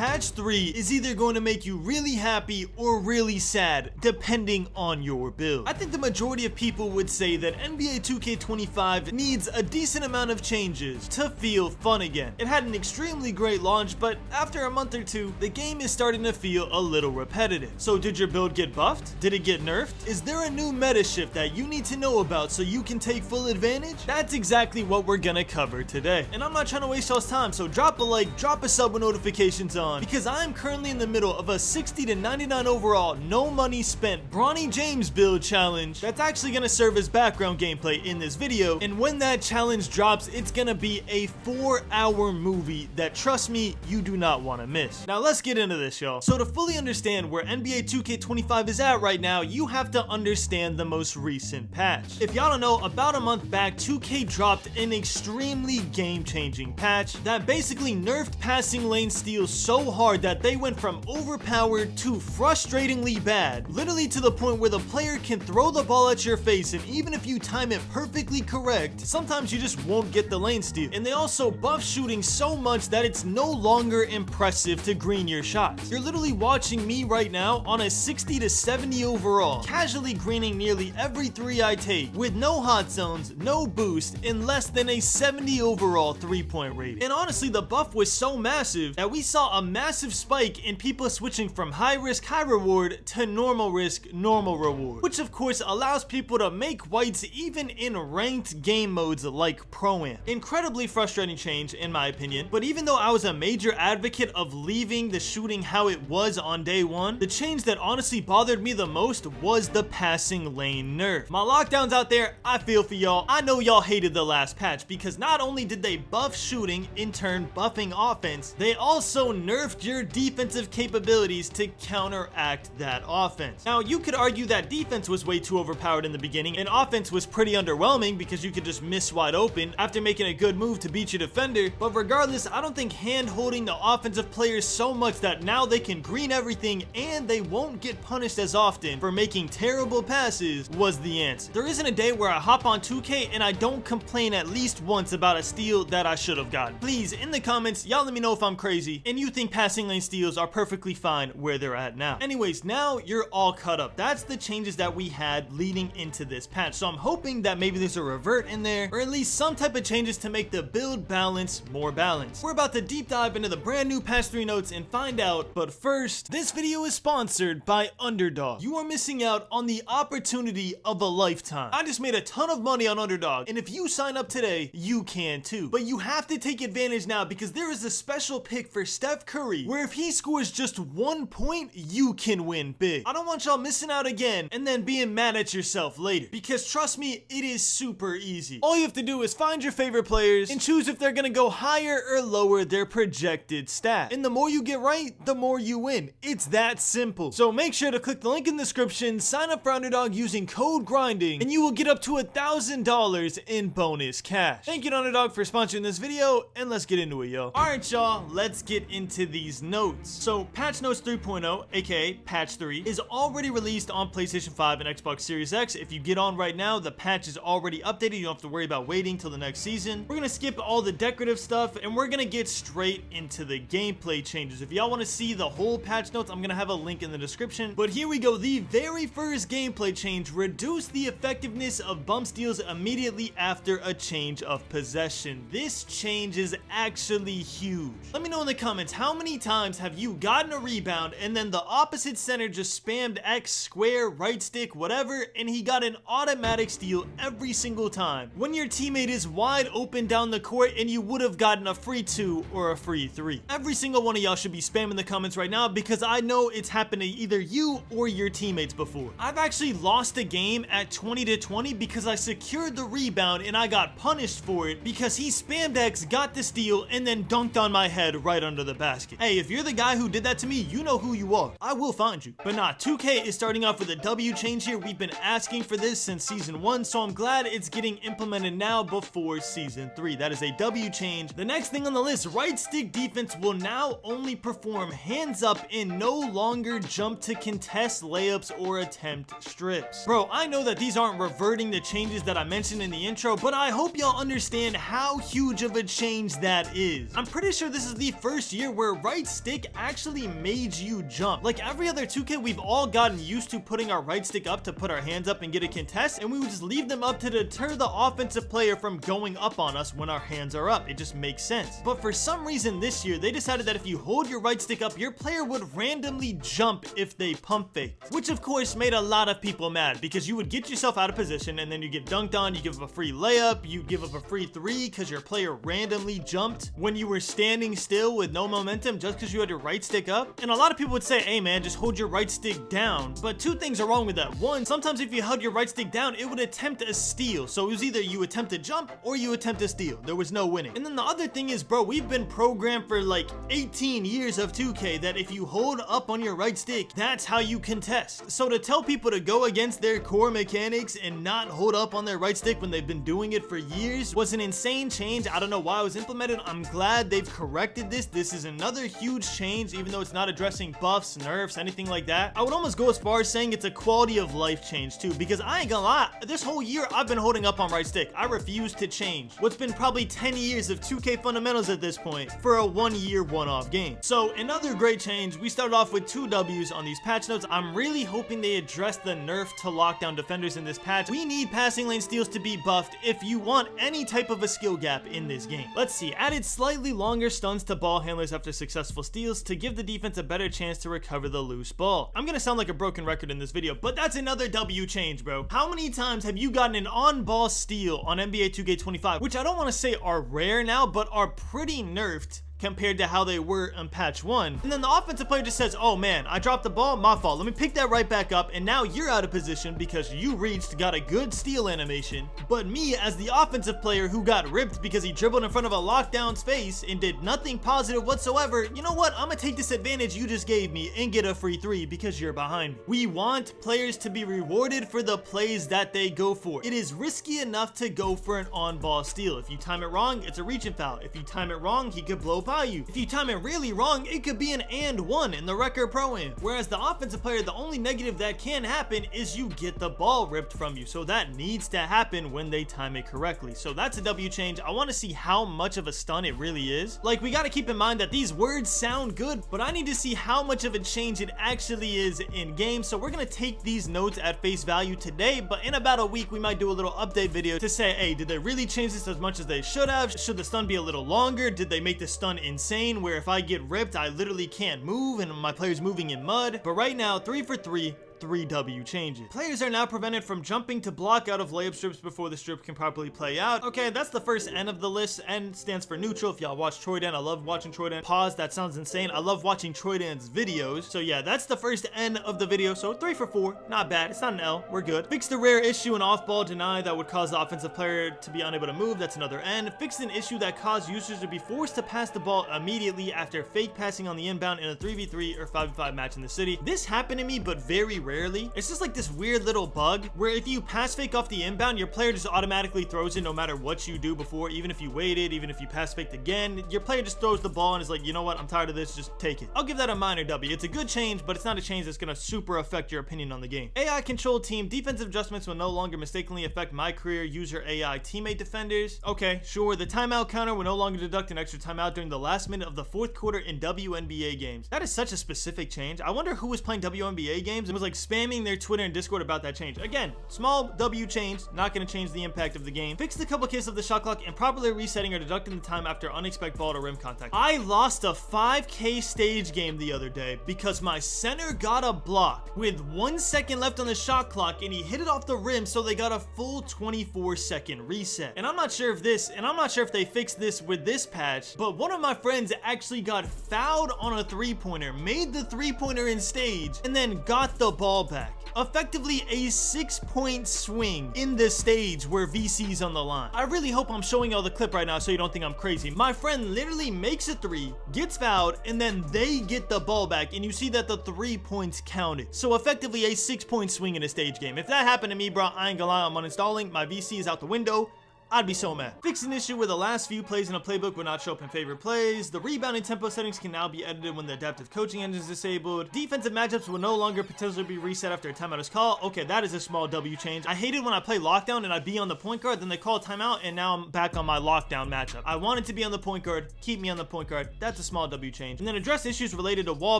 patch 3 is either going to make you really happy or really sad, depending on your build. I think the majority of people would say that NBA 2K25 needs a decent amount of changes to feel fun again. It had an extremely great launch, but after a month or two, the game is starting to feel a little repetitive. So did your build get buffed? Did it get nerfed? Is there a new meta shift that you need to know about so you can take full advantage? That's exactly what we're gonna cover today. And I'm not trying to waste y'all's time, so drop a like, drop a sub with notifications on, because I'm currently in the middle of a 60 to 99 overall, no money spent Bronny James build challenge that's actually gonna serve as background gameplay in this video. And when that challenge drops, it's gonna be a 4-hour movie that, trust me, you do not want to miss. Now let's get into this, y'all. So to fully understand where NBA 2K25 is at right now, you have to understand the most recent patch. If y'all don't know, about a month back, 2K dropped an extremely game-changing patch that basically nerfed passing lane steals so hard that they went from overpowered to frustratingly bad, literally to the point where the player can throw the ball at your face, and even if you time it perfectly correct, sometimes you just won't get the lane steal. And they also buff shooting so much that it's no longer impressive to green your shots. You're literally watching me right now on a 60 to 70 overall, casually greening nearly every 3 I take, with no hot zones, no boost, and less than a 70 overall 3-point rating. And honestly, the buff was so massive that we saw a massive spike in people switching from high risk, high reward to normal risk, normal reward, which of course allows people to make whites even in ranked game modes like Pro-Am. Incredibly frustrating change in my opinion, but even though I was a major advocate of leaving the shooting how it was on day one, the change that honestly bothered me the most was the passing lane nerf. My lockdowns out there, I feel for y'all. I know y'all hated the last patch because not only did they buff shooting, in turn buffing offense, they also nerfed your defensive capabilities to counteract that offense. Now you could argue that defense was way too overpowered in the beginning and offense was pretty underwhelming because you could just miss wide open after making a good move to beat your defender, but regardless, I don't think hand holding the offensive players so much that now they can green everything and they won't get punished as often for making terrible passes was the answer. There isn't a day where I hop on 2K and I don't complain at least once about a steal that I should have gotten. Please, in the comments, y'all let me know if I'm crazy and you think passing lane steals are perfectly fine where they're at now. Anyways, now you're all caught up. That's the changes that we had leading into this patch. So I'm hoping that maybe there's a revert in there, or at least some type of changes to make the build balance more balanced. We're about to deep dive into the brand new patch 3 notes and find out, but first, this video is sponsored by Underdog. You are missing out on the opportunity of a lifetime. I just made a ton of money on Underdog, and if you sign up today, you can too. But you have to take advantage now because there is a special pick for Steph Curry where if he scores just 1 point, you can win big. I don't want y'all missing out again and then being mad at yourself later, because trust me, it is super easy. All you have to do is find your favorite players and choose if they're gonna go higher or lower their projected stat. And the more you get right, the more you win. It's that simple. So make sure to click the link in the description, sign up for Underdog using code GRINDING, and you will get up to $1,000 in bonus cash. Thank you to Underdog for sponsoring this video, and let's get into it, yo. Alright y'all, let's get into these notes. So patch notes 3.0, aka patch 3, is already released on PlayStation 5 and Xbox Series X. If you get on right now, the patch is already updated. You don't have to worry about waiting till the next season. We're gonna skip all the decorative stuff and we're gonna get straight into the gameplay changes. If y'all want to see the whole patch notes, I'm gonna have a link in the description. But here we go. The very first gameplay change: reduce the effectiveness of bump steals immediately after a change of possession. This change is actually huge. Let me know in the comments, how many times have you gotten a rebound and then the opposite center just spammed X, square, right stick, whatever, and he got an automatic steal every single time when your teammate is wide open down the court and you would have gotten a free 2 or a free 3. Every single one of y'all should be spamming the comments right now because I know it's happened to either you or your teammates before. I've actually lost a game at 20 to 20 because I secured the rebound and I got punished for it because he spammed X, got the steal, and then dunked on my head right under the basket. Hey, if you're the guy who did that to me, you know who you are. I will find you. But nah, 2K is starting off with a W change here. We've been asking for this since season 1, so I'm glad it's getting implemented now before season 3. That is a W change. The next thing on the list, right stick defense will now only perform hands up and no longer jump to contest layups or attempt strips. Bro, I know that these aren't reverting the changes that I mentioned in the intro, but I hope y'all understand how huge of a change that is. I'm pretty sure this is the first year where your right stick actually made you jump. Like every other 2K, we've all gotten used to putting our right stick up to put our hands up and get a contest, and we would just leave them up to deter the offensive player from going up on us when our hands are up. It just makes sense. But for some reason this year, they decided that if you hold your right stick up, your player would randomly jump if they pump faked, which of course made a lot of people mad because you would get yourself out of position and then you get dunked on, you give up a free layup, you give up a free three because your player randomly jumped when you were standing still with no momentum just because you had your right stick up. And a lot of people would say, hey man, just hold your right stick down. But two things are wrong with that. One, sometimes if you held your right stick down, it would attempt a steal. So it was either you attempt to jump or you attempt to steal. There was no winning. And then the other thing is, bro, we've been programmed for like 18 years of 2K that if you hold up on your right stick, that's how you contest. So to tell people to go against their core mechanics and not hold up on their right stick when they've been doing it for years was an insane change. I don't know why it was implemented. I'm glad they've corrected this. This is another huge change, even though it's not addressing buffs, nerfs, anything like that. I would almost go as far as saying it's a quality of life change too, because I ain't gonna lie, this whole year I've been holding up on right stick. I refuse to change what's been probably 10 years of 2K fundamentals at this point for a 1 year one-off game. So another great change, we started off with 2 W's on these patch notes. I'm really hoping they address the nerf to lockdown defenders in this patch. We need passing lane steals to be buffed if you want any type of a skill gap in this game. Let's see, added slightly longer stuns to ball handlers after successful steals to give the defense a better chance to recover the loose ball. I'm gonna sound like a broken record in this video, but that's another W change, bro. How many times have you gotten an on-ball steal on NBA 2K25, which I don't want to say are rare now, but are pretty nerfed compared to how they were in patch 1. And then the offensive player just says, oh man, I dropped the ball, my fault. Let me pick that right back up, and now you're out of position because you reached, got a good steal animation. But me, as the offensive player who got ripped because he dribbled in front of a lockdown's face and did nothing positive whatsoever, you know what? I'm gonna take this advantage you just gave me and get a free 3 because you're behind me. We want players to be rewarded for the plays that they go for. It is risky enough to go for an on-ball steal. If you time it wrong, it's a reaching foul. If you time it wrong, he could blow by you. If you time it really wrong, it could be an and one in the record pro-am. Whereas the offensive player, the only negative that can happen is you get the ball ripped from you. So that needs to happen when they time it correctly. So that's a W change. I want to see how much of a stun it really is. Like, we got to keep in mind that these words sound good, but I need to see how much of a change it actually is in game. So we're going to take these notes at face value today, but in about a week, we might do a little update video to say, hey, did they really change this as much as they should have? Should the stun be a little longer? Did they make the stun insane, where if I get ripped, I literally can't move and my player's moving in mud? But right now, 3 for 3. 3 W changes. Players are now prevented from jumping to block out of layup strips before the strip can properly play out. Okay, that's the first N of the list. N stands for neutral. If y'all watch Troydan, I love watching Troydan. Pause, that sounds insane. I love watching Troydan's videos. So yeah, that's the first N of the video. So 3 for 4, not bad. It's not an L, we're good. Fix the rare issue in off-ball deny that would cause the offensive player to be unable to move. That's another N. Fix an issue that caused users to be forced to pass the ball immediately after fake passing on the inbound in a 3v3 or 5v5 match in the city. This happened to me, but very rarely. It's just like this weird little bug where if you pass fake off the inbound, your player just automatically throws it no matter what you do before. Even if you waited, even if you pass faked again, your player just throws the ball and is like, you know what, I'm tired of this, just take it. I'll give that a minor W. It's a good change, but it's not a change that's gonna super affect your opinion on the game. AI controlled team defensive adjustments will no longer mistakenly affect my career user AI teammate defenders. Okay, sure. The timeout counter will no longer deduct an extra timeout during the last minute of the 4th quarter in WNBA games. That is such a specific change. I wonder who was playing WNBA games and was like spamming their Twitter and Discord about that change. Again, small W change, not going to change the impact of the game. Fix the couple cases of the shot clock and properly resetting or deducting the time after unexpected ball to rim contact. I lost a 5K stage game the other day because my center got a block with 1 second left on the shot clock and he hit it off the rim, so they got a full 24-second reset. And I'm not sure if they fixed this with this patch, but one of my friends actually got fouled on a 3-pointer, made the 3-pointer in stage, and then got the ball back. Effectively a 6-point swing in the stage where VC's on the line. I really hope I'm showing y'all the clip right now so you don't think I'm crazy. My friend literally makes a 3, gets fouled, and then they get the ball back, and you see that the 3 points counted. So effectively a 6-point swing in a stage game. If that happened to me, bro, I ain't gonna lie, I'm uninstalling. My VC is out the window. I'd be so mad. Fixed an issue where the last few plays in a playbook would not show up in favorite plays. The rebounding tempo settings can now be edited when the adaptive coaching engine is disabled. Defensive matchups will no longer potentially be reset after a timeout is called. Okay, that is a small W change. I hated when I play lockdown and I'd be on the point guard, then they call a timeout, and now I'm back on my lockdown matchup. I wanted to be on the point guard, keep me on the point guard. That's a small W change. And then address issues related to wall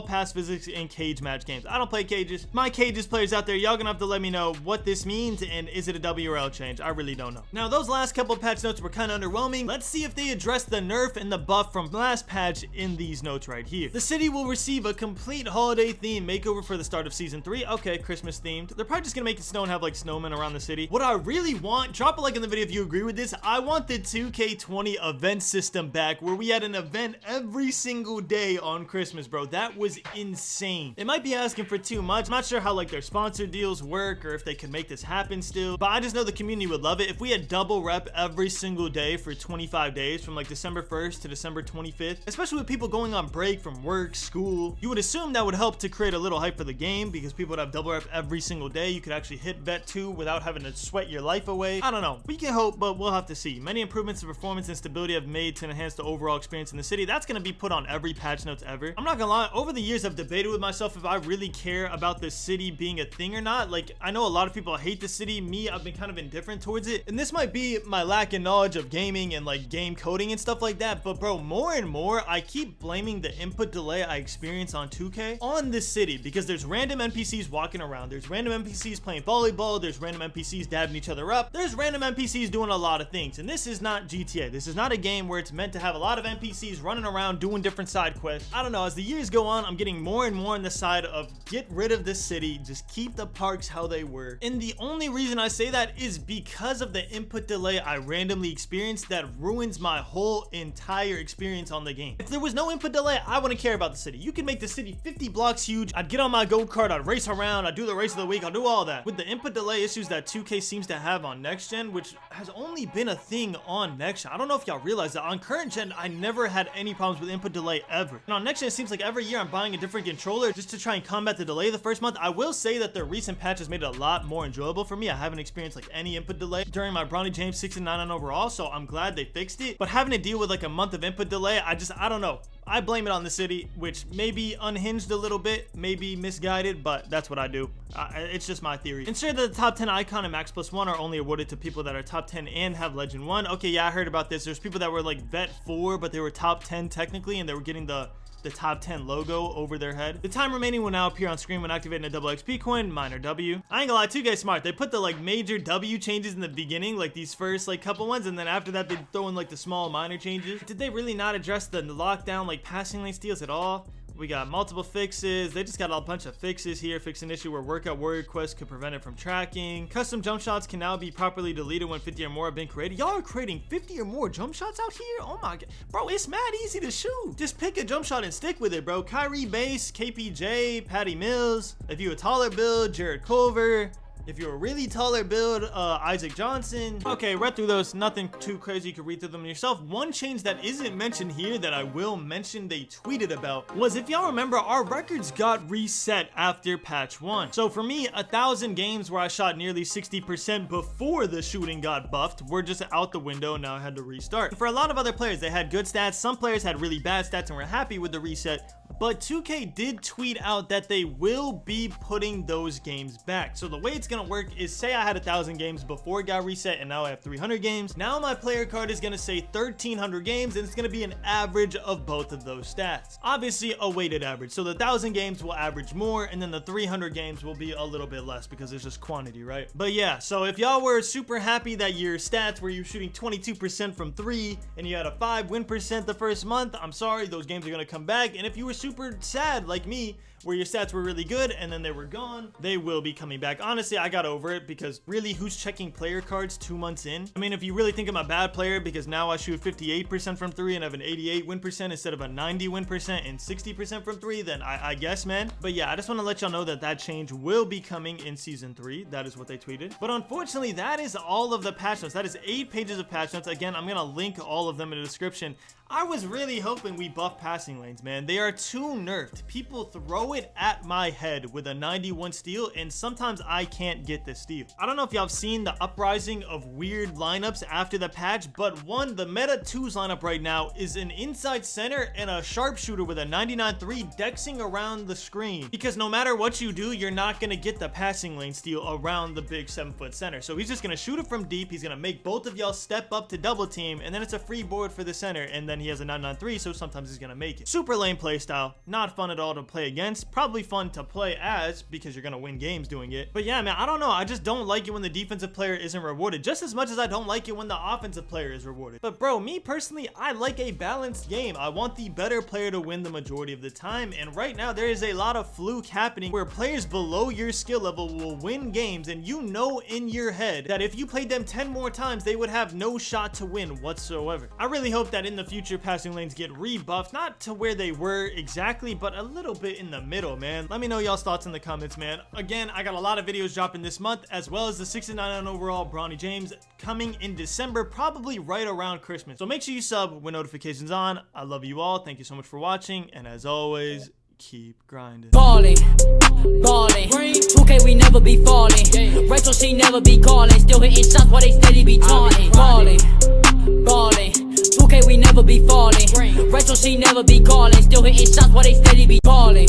pass physics in cage match games. I don't play cages. My cages players out there, y'all gonna have to let me know what this means, and is it a W or L change? I really don't know. Now, those last couple patch notes were kind of underwhelming. Let's see if they address the nerf and the buff from last patch in these notes right here. The city will receive a complete holiday theme makeover for the start of season 3. Okay, Christmas themed. They're probably just gonna make it snow and have like snowmen around the city. What I really want, drop a like in the video if you agree with this. I want the 2K20 event system back, where we had an event every single day on Christmas, bro. That was insane. It might be asking for too much. I'm not sure how like their sponsor deals work or if they could make this happen still, but I just know the community would love it if we had double rep every single day for 25 days from like December 1st to December 25th, especially with people going on break from work, school. You would assume that would help to create a little hype for the game, because people would have double rep every single day. You could actually hit vet 2 without having to sweat your life away. I don't know. We can hope, but we'll have to see. Many improvements to performance and stability have made to enhance the overall experience in the city. That's going to be put on every patch notes ever. I'm not gonna lie, over the years I've debated with myself if I really care about the city being a thing or not. Like, I know a lot of people hate the city. Me, I've been kind of indifferent towards it, and this might be my lack in knowledge of gaming and like game coding and stuff like that, but bro, more and more I keep blaming the input delay I experience on 2K on this city, because there's random NPCs walking around, there's random NPCs playing volleyball, there's random NPCs dabbing each other up, there's random NPCs doing a lot of things, and this is not GTA. This is not a game where it's meant to have a lot of NPCs running around doing different side quests. I don't know, as the years go on, I'm getting more and more on the side of get rid of this city, just keep the parks how they were. And the only reason I say that is because of the input delay I randomly experienced that ruins my whole entire experience on the game. If there was no input delay, I wouldn't care about the city. You can make the city 50 blocks huge, I'd get on my go-kart, I'd race around, I'd do the race of the week, I'll do all that. With the input delay issues that 2K seems to have on next gen, which has only been a thing on next gen. I don't know if y'all realize that on current gen, I never had any problems with input delay ever. And on next gen, it seems like every year I'm buying a different controller just to try and combat the delay the first month. I will say that the recent patches made it a lot more enjoyable for me. I haven't experienced like any input delay during my Bronny James 69 overall, so I'm glad they fixed it. But having to deal with like a month of input delay, I don't know. I blame it on the city, which may be unhinged a little bit, maybe misguided, but that's what I do. It's just my theory. Ensure that the top 10 icon and max +1 are only awarded to people that are top 10 and have legend 1. Okay, yeah, I heard about this. There's people that were like vet 4, but they were top 10 technically, and they were getting the top 10 logo over their head. The time remaining will now appear on screen when activating a double XP coin, minor W. I ain't gonna lie, 2K smart. They put the like major W changes in the beginning, like these first like couple ones, and then after that they throw in like the small minor changes. Did they really not address the lockdown like passing lane steals at all? We got multiple fixes. They just got a bunch of fixes here. Fix an issue where workout warrior quests could prevent it from tracking. Custom jump shots can now be properly deleted when 50 or more have been created. Y'all are creating 50 or more jump shots out here? Oh my god. Bro, it's mad easy to shoot. Just pick a jump shot and stick with it, bro. Kyrie Base, KPJ, Patty Mills. If you a taller build, Jared Culver. If you're a really taller build, Isaac Johnson. Okay, read through those, nothing too crazy, you can read through them yourself. One change that isn't mentioned here that I will mention they tweeted about was, if y'all remember, our records got reset after patch 1. So for me, 1,000 games where I shot nearly 60% before the shooting got buffed were just out the window, and now I had to restart. For a lot of other players, they had good stats. Some players had really bad stats and were happy with the reset. But 2K did tweet out that they will be putting those games back. So the way it's gonna work is, say I had 1,000 games before it got reset and now I have 300 games. Now my player card is gonna say 1,300 games, and it's gonna be an average of both of those stats. Obviously a weighted average. So the 1,000 games will average more, and then the 300 games will be a little bit less because it's just quantity, right? But yeah, so if y'all were super happy that your stats were you shooting 22% from 3 and you had a 5 win percent the first month, I'm sorry, those games are gonna come back. And if you were super sad like me, where your stats were really good and then they were gone, they will be coming back. Honestly, I got over it, because really, who's checking player cards 2 months in? I mean, if you really think I'm a bad player because now I shoot 58% from 3 and have an 88 win percent instead of a 90 win percent and 60% from 3, then I guess, man. But yeah, I just want to let y'all know that that change will be coming in season 3. That is what they tweeted. But unfortunately, that is all of the patch notes. That is 8 pages of patch notes. Again, I'm gonna link all of them in the description. I was really hoping we buff passing lanes, man. They are too nerfed. People throw it at my head with a 91 steal, and sometimes I can't get the steal. I don't know if y'all have seen the uprising of weird lineups after the patch, but the meta 2's lineup right now is an inside center and a sharpshooter with a 99-3 dexing around the screen, because no matter what you do, you're not going to get the passing lane steal around the big 7-foot center. So he's just going to shoot it from deep. He's going to make both of y'all step up to double team, and then it's a free board for the center, and then he has a 993, so sometimes he's going to make it. Super lame playstyle, not fun at all to play against, probably fun to play as because you're going to win games doing it. But yeah, man, I don't know, I just don't like it when the defensive player isn't rewarded, just as much as I don't like it when the offensive player is rewarded. But bro, me personally, I like a balanced game. I want the better player to win the majority of the time, and right now there is a lot of fluke happening where players below your skill level will win games, and you know in your head that if you played them 10 more times, they would have no shot to win whatsoever. I really hope that in the future passing lanes get rebuffed, not to where they were exactly, but a little bit in the middle, man. Let me know y'all's thoughts in the comments, man. Again, I got a lot of videos dropping this month, as well as the 69 overall Bronny James coming in December, probably right around Christmas. So make sure you sub with notifications on. I love you all. Thank you so much for watching, and as always, keep grinding. Ballin', 2K we never be falling. Rachel she never be calling. Still hitting shots while they steady be taunting. Ballin', 2K we never be falling. Rachel she never be calling. Still hitting shots while they steady be balling.